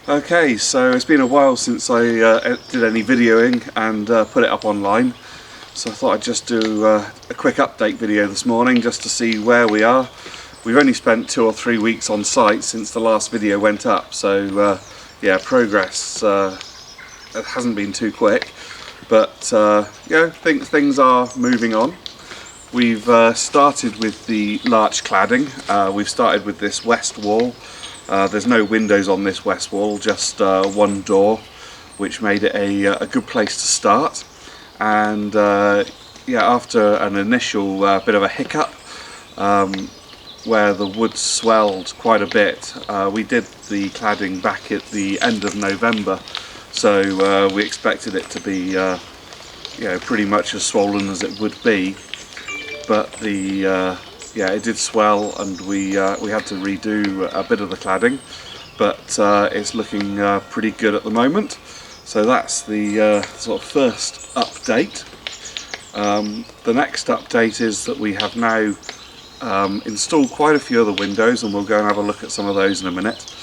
Okay, so it's been a while since I did any videoing and put it up online, so I thought I'd just do a quick update video this morning just to see where we are. We've only spent 2 or 3 weeks on site since the last video went up, so yeah, progress it hasn't been too quick, but yeah, things are moving on. We've started with the larch cladding. We've started with this west wall. There's no windows on this west wall, just one door, which made it a good place to start. And yeah, after an initial bit of a hiccup, where the wood swelled quite a bit, we did the cladding back at the end of November, so we expected it to be you know, pretty much as swollen as it would be, but the yeah, it did swell, and we had to redo a bit of the cladding, but it's looking pretty good at the moment. So that's the sort of first update. The next update is that we have now installed quite a few other windows, and we'll go and have a look at some of those in a minute.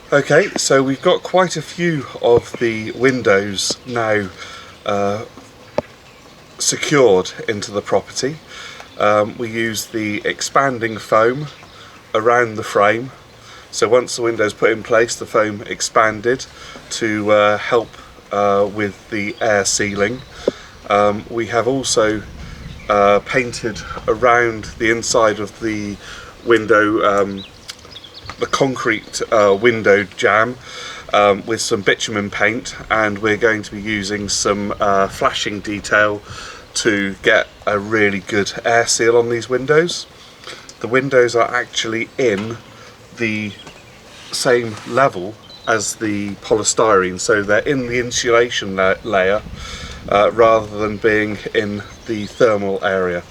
Okay, so we've got quite a few of the windows now secured into the property. We use the expanding foam around the frame, so once the window's put in place, the foam expanded to help with the air sealing. We have also painted around the inside of the window the concrete window jamb with some bitumen paint, and we're going to be using some flashing detail to get a really good air seal on these windows. The windows are actually in the same level as the polystyrene, so they're in the insulation layer rather than being in the thermal area.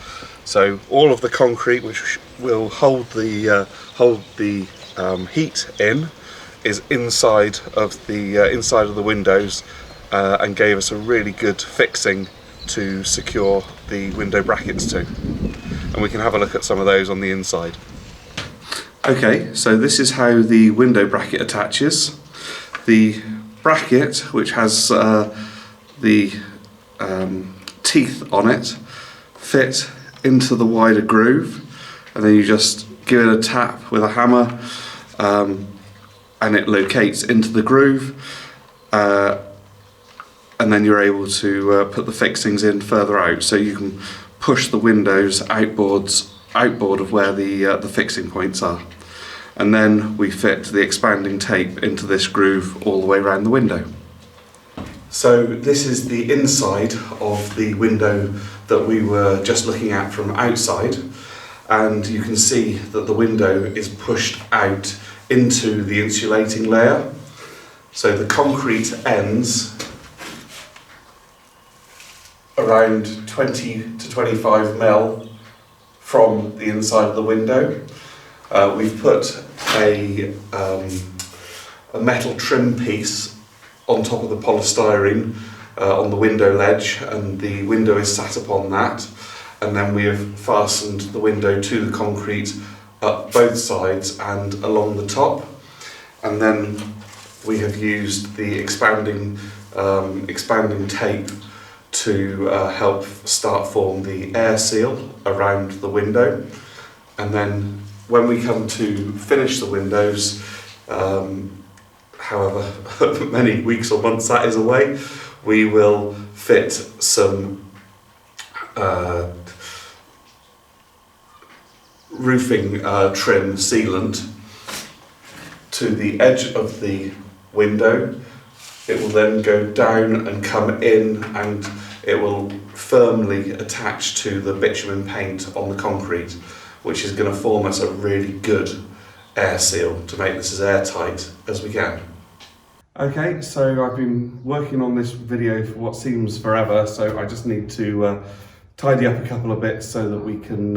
So all of the concrete, which will hold the heat in, is inside of the windows, and gave us a really good fixing to secure the window brackets to. And we can have a look at some of those on the inside. Okay, so this is how the window bracket attaches. The bracket, which has the teeth on it, fit into the wider groove, and then you just give it a tap with a hammer, and it locates into the groove, and then you're able to put the fixings in further out, so you can push the windows outboard of where the fixing points are. And then we fit the expanding tape into this groove all the way around the window. So this is the inside of the window that we were just looking at from outside, and you can see that the window is pushed out into the insulating layer. So the concrete ends around 20 to 25 mil from the inside of the window. We've put a metal trim piece on top of the polystyrene on the window ledge, and the window is sat upon that, and then we have fastened the window to the concrete up both sides and along the top, and then we have used the expanding tape to help start form the air seal around the window. And then when we come to finish the windows, however many weeks or months that is away, we will fit some roofing trim sealant to the edge of the window. It will then go down and come in, and it will firmly attach to the bitumen paint on the concrete, which is going to form us a really good air seal to make this as airtight as we can. Okay, so I've been working on this video for what seems forever, so I just need to tidy up a couple of bits so that we can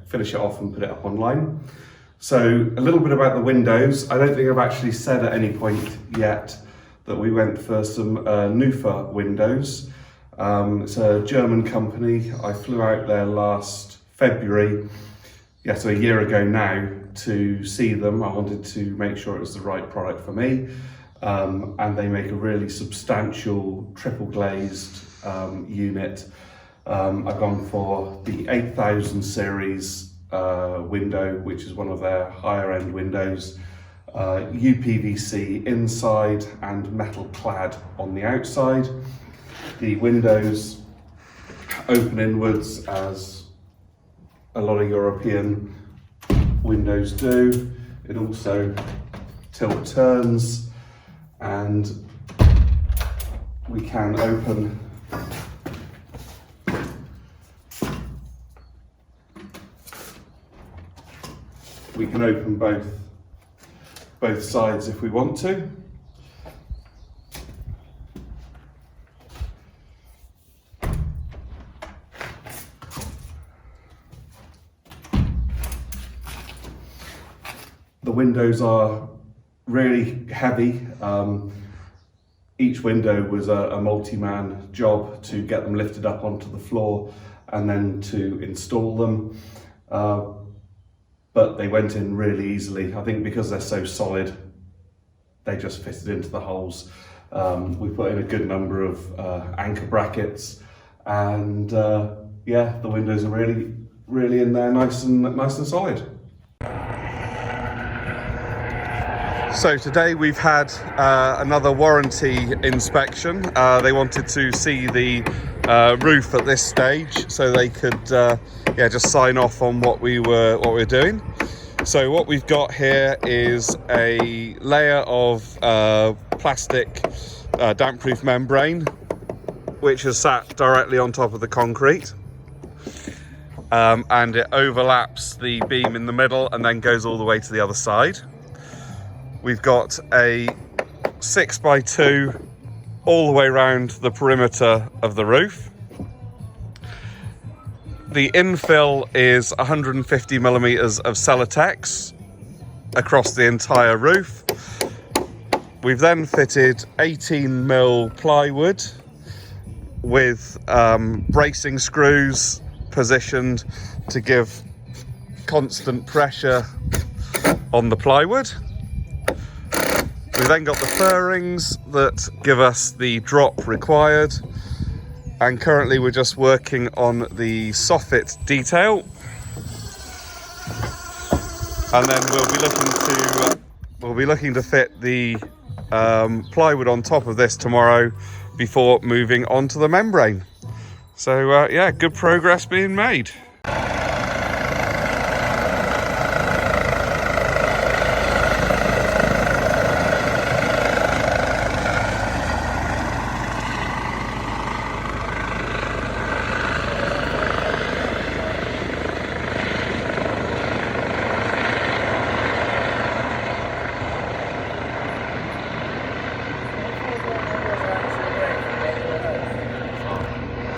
finish it off and put it up online. So a little bit about the windows. I don't think I've actually said at any point yet that we went for some Neuffer windows. It's a German company. I flew out there last February, so a year ago now, to see them. I wanted to make sure it was the right product for me. And they make a really substantial triple glazed unit. I've gone for the 8000 series window, which is one of their higher end windows. UPVC inside and metal clad on the outside. The windows open inwards, as a lot of European windows do. It also tilt turns, and we can open both sides if we want to. The windows are really heavy. Each window was a multi-man job to get them lifted up onto the floor and then to install them. But they went in really easily. I think because they're so solid, they just fitted into the holes. We put in a good number of anchor brackets, and the windows are really in there, nice and solid. So today we've had another warranty inspection. They wanted to see the roof at this stage so they could just sign off on what we're doing. So what we've got here is a layer of plastic damp-proof membrane, which is sat directly on top of the concrete, and it overlaps the beam in the middle and then goes all the way to the other side. We've got a 6x2 all the way around the perimeter of the roof. The infill is 150 millimeters of Celotex across the entire roof. We've then fitted 18 mil plywood with bracing screws positioned to give constant pressure on the plywood. We've then got the furrings that give us the drop required, and currently we're just working on the soffit detail, and then we'll be looking to fit the plywood on top of this tomorrow before moving on to the membrane. So good progress being made.